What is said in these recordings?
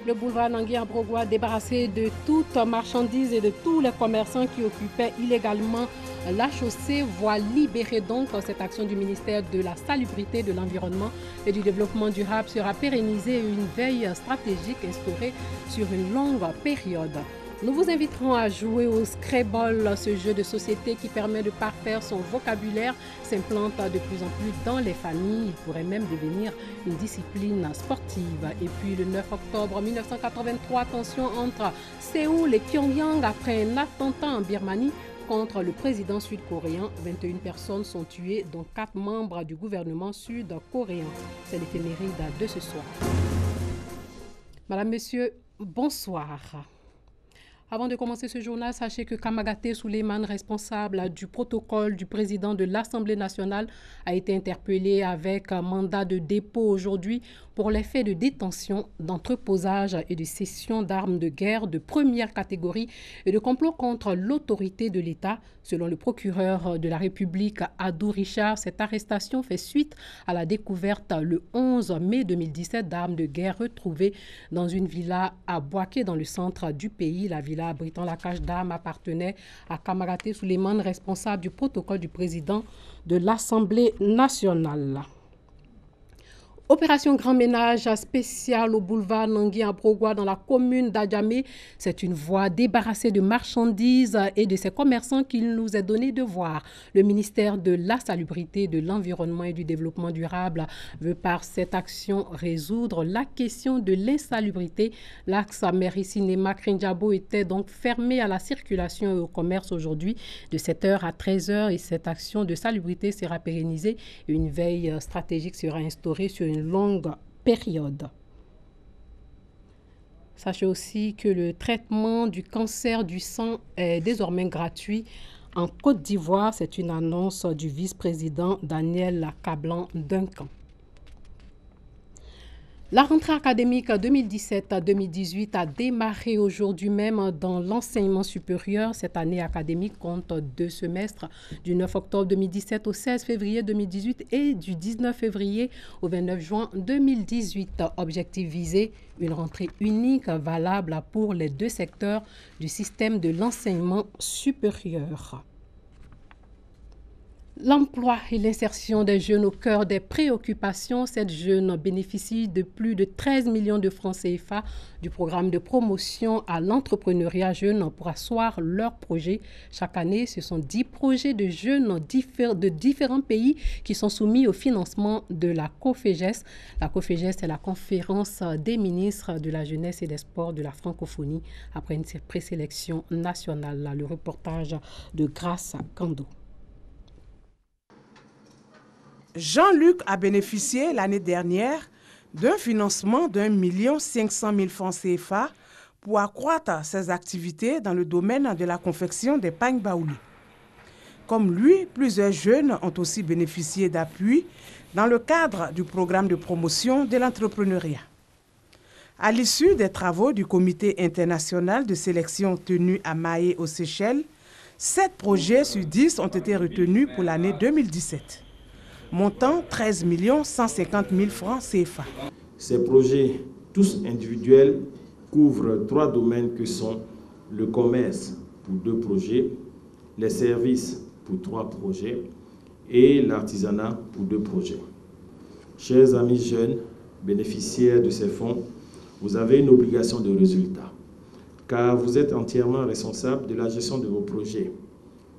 Le boulevard Nangui-Ambrogois débarrassé de toutes marchandises et de tous les commerçants qui occupaient illégalement la chaussée voit libérer donc cette action du ministère de la Salubrité, de l'Environnement et du Développement durable sera pérennisée et une veille stratégique instaurée sur une longue période. Nous vous inviterons à jouer au Scrabble, ce jeu de société qui permet de parfaire son vocabulaire, s'implante de plus en plus dans les familles. Il pourrait même devenir une discipline sportive. Et puis le 9 octobre 1983, tension entre Séoul et Pyongyang après un attentat en Birmanie contre le président sud-coréen. 21 personnes sont tuées, dont 4 membres du gouvernement sud-coréen. C'est l'éphéméride de ce soir. Madame, Monsieur, bonsoir. Avant de commencer ce journal, sachez que Kamagaté Souleymane, responsable du protocole du président de l'Assemblée nationale, a été interpellé avec un mandat de dépôt aujourd'hui pour les faits de détention, d'entreposage et de cession d'armes de guerre de première catégorie et de complot contre l'autorité de l'État. Selon le procureur de la République, Adou Richard, cette arrestation fait suite à la découverte le 11 mai 2017 d'armes de guerre retrouvées dans une villa à Boaké dans le centre du pays. La villa abritant la cache d'armes appartenait à Kamagaté Souleymane, responsable du protocole du président de l'Assemblée nationale. Opération Grand Ménage spéciale au boulevard Nangui-Ambrogois dans la commune d'Adjamé. C'est une voie débarrassée de marchandises et de ces commerçants qu'il nous est donné de voir. Le ministère de la Salubrité, de l'Environnement et du Développement durable veut par cette action résoudre la question de l'insalubrité. L'axe Mairie-Cinéma-Krinjabo était donc fermé à la circulation et au commerce aujourd'hui de 7h à 13h et cette action de salubrité sera pérennisée. Une veille stratégique sera instaurée sur une longue période. Sachez aussi que le traitement du cancer du sang est désormais gratuit en Côte d'Ivoire. C'est une annonce du vice-président Daniel Kablan-Duncan. La rentrée académique 2017-2018 a démarré aujourd'hui même dans l'enseignement supérieur. Cette année académique compte 2 semestres, du 9 octobre 2017 au 16 février 2018 et du 19 février au 29 juin 2018. Objectif visé, une rentrée unique valable pour les 2 secteurs du système de l'enseignement supérieur. L'emploi et l'insertion des jeunes au cœur des préoccupations. Cette jeune bénéficie de plus de 13 millions de francs CFA du programme de promotion à l'entrepreneuriat jeune pour asseoir leurs projets. Chaque année, ce sont 10 projets de jeunes de différents pays qui sont soumis au financement de la COFEGES. La COFEGES est la conférence des ministres de la jeunesse et des sports de la francophonie après une présélection nationale. Le reportage de Grace Kando. Jean-Luc a bénéficié l'année dernière d'un financement d'1 500 000 francs CFA pour accroître ses activités dans le domaine de la confection des pagnes baoulés. Comme lui, plusieurs jeunes ont aussi bénéficié d'appui dans le cadre du programme de promotion de l'entrepreneuriat. À l'issue des travaux du comité international de sélection tenu à Mahé aux Seychelles, 7 projets sur 10 ont été retenus pour l'année 2017. Montant 13 150 000 francs CFA. Ces projets, tous individuels, couvrent 3 domaines que sont le commerce pour 2 projets, les services pour 3 projets et l'artisanat pour 2 projets. Chers amis jeunes, bénéficiaires de ces fonds, vous avez une obligation de résultat, car vous êtes entièrement responsable de la gestion de vos projets.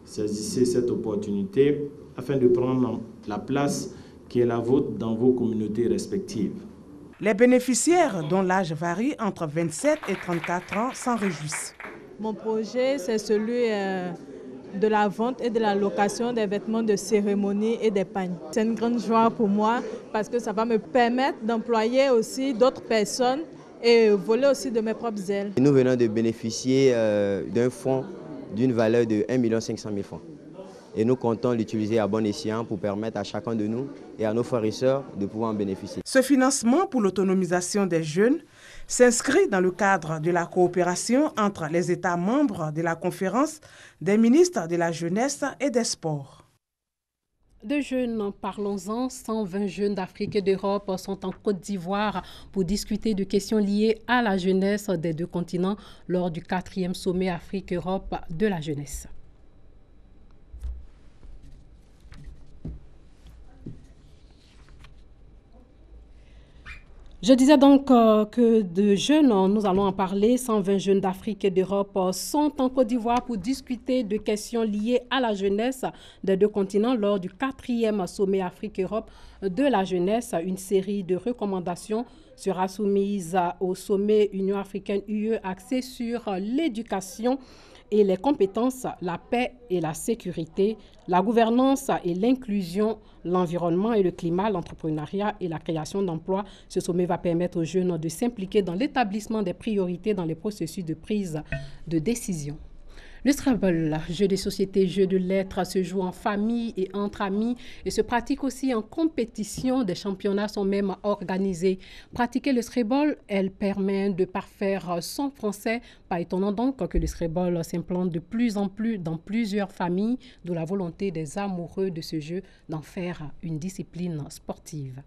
Saisissez cette opportunité afin de prendre la place qui est la vôtre dans vos communautés respectives. Les bénéficiaires, dont l'âge varie entre 27 et 34 ans, s'en réjouissent. Mon projet, c'est celui de la vente et de la location des vêtements de cérémonie et des pagnes. C'est une grande joie pour moi parce que ça va me permettre d'employer aussi d'autres personnes et voler aussi de mes propres ailes. Nous venons de bénéficier d'un fonds d'une valeur de 1 500 000 francs. Et nous comptons l'utiliser à bon escient pour permettre à chacun de nous et à nos frères et sœurs de pouvoir en bénéficier. Ce financement pour l'autonomisation des jeunes s'inscrit dans le cadre de la coopération entre les États membres de la conférence des ministres de la jeunesse et des sports. De jeunes, parlons-en. 120 jeunes d'Afrique et d'Europe sont en Côte d'Ivoire pour discuter de questions liées à la jeunesse des deux continents lors du 4e sommet Afrique-Europe de la jeunesse. Je disais donc que de jeunes, nous allons en parler, 120 jeunes d'Afrique et d'Europe sont en Côte d'Ivoire pour discuter de questions liées à la jeunesse des deux continents lors du 4e sommet Afrique-Europe de la jeunesse. Une série de recommandations sera soumise au sommet Union africaine-UE axé sur l'éducation et les compétences, la paix et la sécurité, la gouvernance et l'inclusion, l'environnement et le climat, l'entrepreneuriat et la création d'emplois. Ce sommet va permettre aux jeunes de s'impliquer dans l'établissement des priorités dans les processus de prise de décision. Le Scrabble, jeu de société, jeu de lettres, se joue en famille et entre amis et se pratique aussi en compétition. Des championnats sont même organisés. Pratiquer le Scrabble, elle permet de parfaire son français. Pas étonnant donc que le Scrabble s'implante de plus en plus dans plusieurs familles, d'où la volonté des amoureux de ce jeu d'en faire une discipline sportive.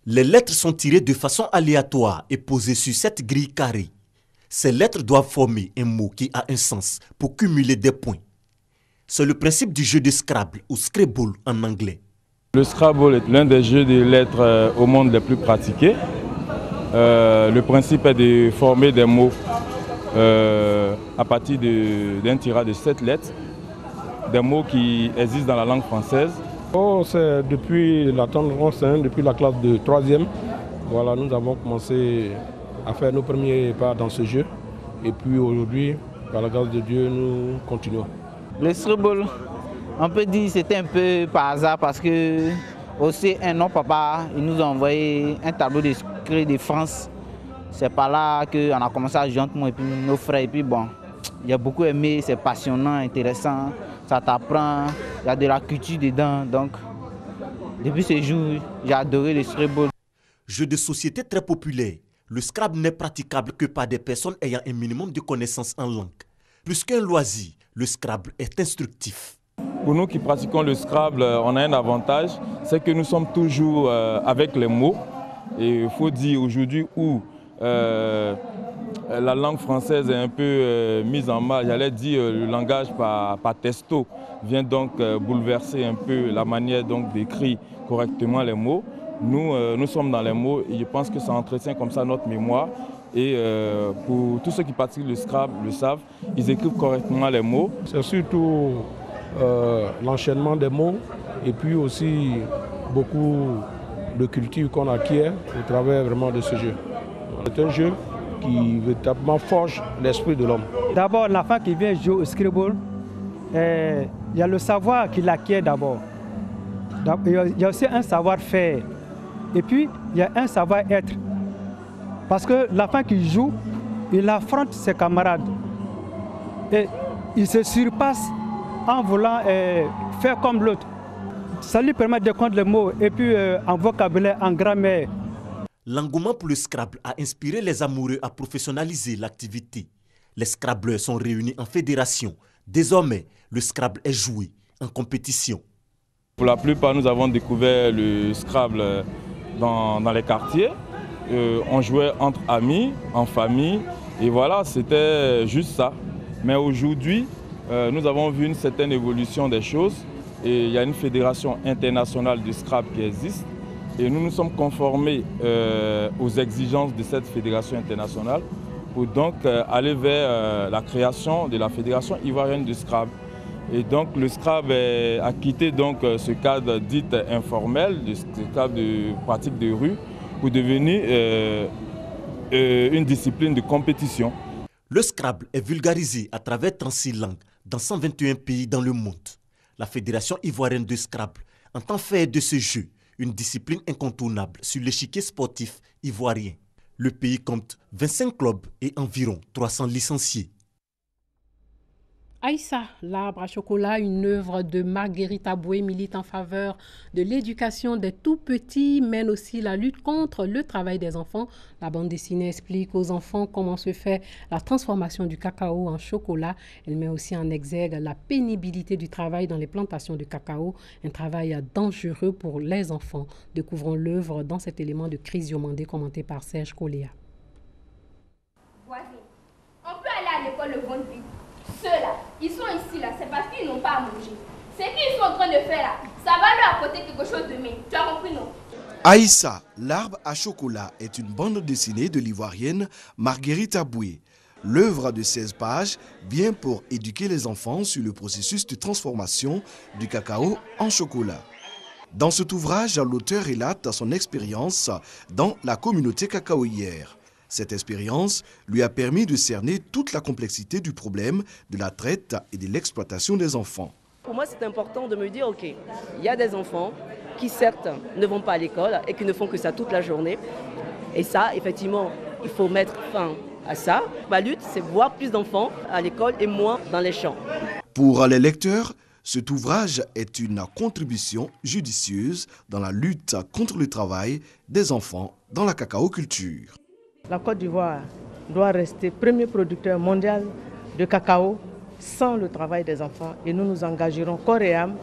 Les lettres sont tirées de façon aléatoire et posées sur cette grille carrée. Ces lettres doivent former un mot qui a un sens pour cumuler des points. C'est le principe du jeu de Scrabble ou Scrabble en anglais. Le Scrabble est l'un des jeux de lettres au monde les plus pratiqués. Le principe est de former des mots à partir d'un tirage de 7 lettres, des mots qui existent dans la langue française. C'est depuis la tendance, depuis la classe de 3e, voilà, nous avons commencé à faire nos premiers pas dans ce jeu. Et puis aujourd'hui, par la grâce de Dieu, nous continuons. Le Scrabble, on peut dire que c'était un peu par hasard parce que aussi non papa, il nous a envoyé un tableau de secret de France. C'est par là qu'on a commencé à jouer et puis nos frères. Et puis bon, il a beaucoup aimé, c'est passionnant, intéressant, ça t'apprend, il y a de la culture dedans. Donc, depuis ce jour, j'ai adoré le Scrabble. Jeu de société très populaire. Le Scrabble n'est praticable que par des personnes ayant un minimum de connaissances en langue. Plus qu'un loisir, le Scrabble est instructif. Pour nous qui pratiquons le Scrabble, on a un avantage, c'est que nous sommes toujours avec les mots. Et il faut dire aujourd'hui où la langue française est un peu mise en mal, j'allais dire le langage par texto vient donc bouleverser un peu la manière d'écrire correctement les mots. Nous sommes dans les mots et je pense que ça entretient comme ça notre mémoire. Et pour tous ceux qui pratiquent le Scrabble le savent, ils écrivent correctement les mots. C'est surtout l'enchaînement des mots et puis aussi beaucoup de culture qu'on acquiert au travers vraiment de ce jeu. C'est un jeu qui véritablement forge l'esprit de l'homme. D'abord, l'enfant qui vient jouer au Scrabble, il y a le savoir qu'il acquiert d'abord. Il y a aussi un savoir-faire. Et puis, il y a un savoir-être. Parce que l'enfant qui joue, il affronte ses camarades. Et il se surpasse en voulant faire comme l'autre. Ça lui permet de comprendre les mots et puis en vocabulaire, en grammaire. L'engouement pour le Scrabble a inspiré les amoureux à professionnaliser l'activité. Les Scrabbleurs sont réunis en fédération. Désormais, le Scrabble est joué en compétition. Pour la plupart, nous avons découvert le Scrabble dans les quartiers. On jouait entre amis, en famille, et voilà, c'était juste ça. Mais aujourd'hui, nous avons vu une certaine évolution des choses et il y a une fédération internationale de Scrabble qui existe et nous nous sommes conformés aux exigences de cette fédération internationale pour donc aller vers la création de la fédération ivoirienne de Scrabble. Et donc le Scrabble a quitté donc ce cadre dit informel, ce cadre de pratique de rue, pour devenir une discipline de compétition. Le Scrabble est vulgarisé à travers 36 langues dans 121 pays dans le monde. La Fédération ivoirienne de Scrabble entend faire de ce jeu une discipline incontournable sur l'échiquier sportif ivoirien. Le pays compte 25 clubs et environ 300 licenciés. Aïssa, l'arbre à chocolat, une œuvre de Marguerite Aboué, milite en faveur de l'éducation des tout-petits, mène aussi la lutte contre le travail des enfants. La bande dessinée explique aux enfants comment se fait la transformation du cacao en chocolat. Elle met aussi en exergue la pénibilité du travail dans les plantations de cacao, un travail dangereux pour les enfants. Découvrons l'œuvre dans cet élément de Chris Yomandé commenté par Serge Coléa. Voici, on peut aller à l'école le vendredi. Ceux-là, ils sont ici là, c'est parce qu'ils n'ont pas à manger. Ce qu'ils sont en train de faire là, ça va leur apporter quelque chose de mieux. Tu as compris, non? Aïssa, l'arbre à chocolat est une bande dessinée de l'ivoirienne Marguerite Aboué. L'œuvre de 16 pages vient pour éduquer les enfants sur le processus de transformation du cacao en chocolat. Dans cet ouvrage, l'auteur relate son expérience dans la communauté cacaoyère. Cette expérience lui a permis de cerner toute la complexité du problème de la traite et de l'exploitation des enfants. Pour moi, c'est important de me dire, ok, il y a des enfants qui certes ne vont pas à l'école et qui ne font que ça toute la journée. Et ça, effectivement, il faut mettre fin à ça. Ma lutte, c'est voir plus d'enfants à l'école et moins dans les champs. Pour les lecteurs, cet ouvrage est une contribution judicieuse dans la lutte contre le travail des enfants dans la cacaoculture. La Côte d'Ivoire doit rester premier producteur mondial de cacao sans le travail des enfants et nous nous engagerons corps et âme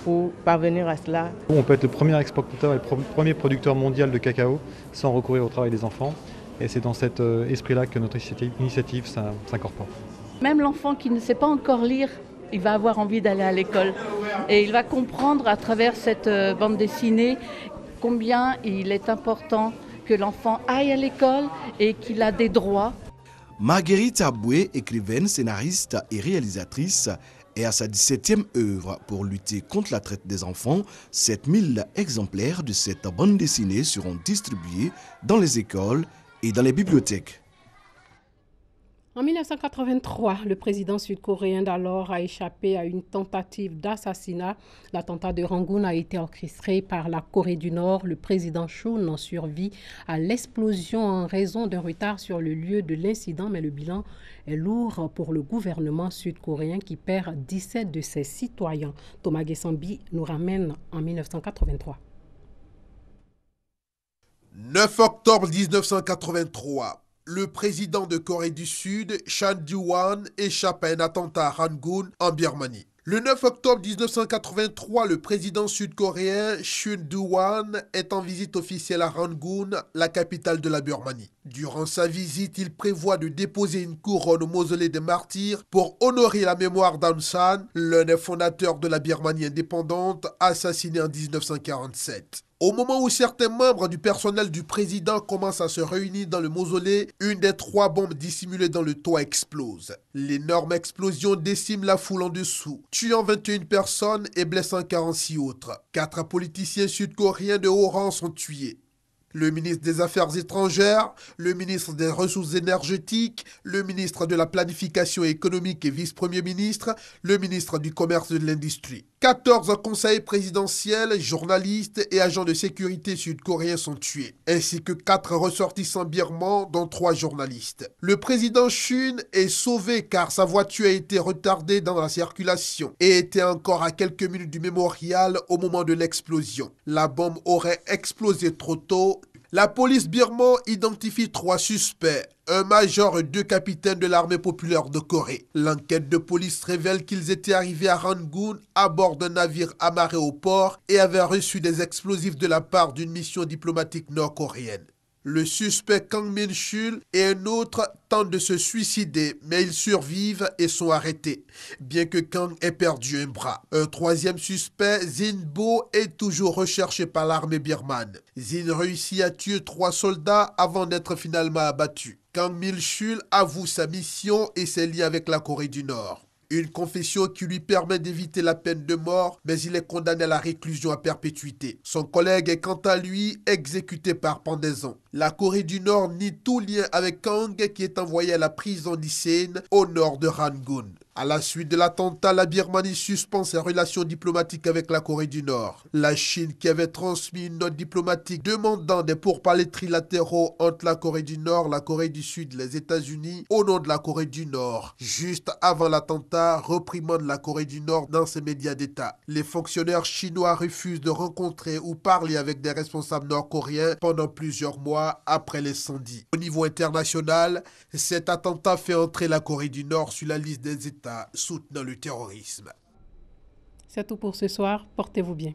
pour parvenir à cela. On peut être le premier exportateur et le premier producteur mondial de cacao sans recourir au travail des enfants et c'est dans cet esprit-là que notre initiative s'incorpore. Même l'enfant qui ne sait pas encore lire, il va avoir envie d'aller à l'école et il va comprendre à travers cette bande dessinée combien il est important que l'enfant aille à l'école et qu'il a des droits. Marguerite Aboué, écrivaine, scénariste et réalisatrice, est à sa 17e œuvre pour lutter contre la traite des enfants. 7000 exemplaires de cette bande dessinée seront distribués dans les écoles et dans les bibliothèques. En 1983, le président sud-coréen d'alors a échappé à une tentative d'assassinat. L'attentat de Rangoon a été orchestré par la Corée du Nord. Le président Chun survit à l'explosion en raison d'un retard sur le lieu de l'incident, mais le bilan est lourd pour le gouvernement sud-coréen qui perd 17 de ses citoyens. Thomas Gessambi nous ramène en 1983. 9 octobre 1983. Le président de Corée du Sud, Chun Doo-hwan, échappe à un attentat à Rangoon, en Birmanie. Le 9 octobre 1983, le président sud-coréen Chun Doo-hwan est en visite officielle à Rangoon, la capitale de la Birmanie. Durant sa visite, il prévoit de déposer une couronne au mausolée des martyrs pour honorer la mémoire d'Aung San, l'un des fondateurs de la Birmanie indépendante, assassiné en 1947. Au moment où certains membres du personnel du président commencent à se réunir dans le mausolée, une des 3 bombes dissimulées dans le toit explose. L'énorme explosion décime la foule en dessous, tuant 21 personnes et blessant 46 autres. 4 politiciens sud-coréens de haut rang sont tués. Le ministre des Affaires étrangères, le ministre des Ressources énergétiques, le ministre de la Planification économique et vice-premier ministre, le ministre du Commerce et de l'Industrie. 14 conseillers présidentiels, journalistes et agents de sécurité sud-coréens sont tués, ainsi que 4 ressortissants birmans, dont 3 journalistes. Le président Chun est sauvé car sa voiture a été retardée dans la circulation et était encore à quelques minutes du mémorial au moment de l'explosion. La bombe aurait explosé trop tôt. La police birmane identifie 3 suspects, un major et 2 capitaines de l'armée populaire de Corée. L'enquête de police révèle qu'ils étaient arrivés à Rangoon à bord d'un navire amarré au port et avaient reçu des explosifs de la part d'une mission diplomatique nord-coréenne. Le suspect Kang Min-chul et un autre tentent de se suicider, mais ils survivent et sont arrêtés, bien que Kang ait perdu un bras. Un 3e suspect, Zin Bo, est toujours recherché par l'armée birmane. Zin réussit à tuer 3 soldats avant d'être finalement abattu. Kang Min-chul avoue sa mission et ses liens avec la Corée du Nord. Une confession qui lui permet d'éviter la peine de mort, mais il est condamné à la réclusion à perpétuité. Son collègue est quant à lui exécuté par pendaison. La Corée du Nord nie tout lien avec Kang qui est envoyé à la prison d'Isen au nord de Rangoon. À la suite de l'attentat, la Birmanie suspend ses relations diplomatiques avec la Corée du Nord. La Chine, qui avait transmis une note diplomatique demandant des pourparlers trilatéraux entre la Corée du Nord, la Corée du Sud et les États-Unis au nom de la Corée du Nord, juste avant l'attentat, réprimande la Corée du Nord dans ses médias d'État. Les fonctionnaires chinois refusent de rencontrer ou parler avec des responsables nord-coréens pendant plusieurs mois après l'incendie. Au niveau international, cet attentat fait entrer la Corée du Nord sur la liste des États soutenant le terrorisme. C'est tout pour ce soir. Portez-vous bien.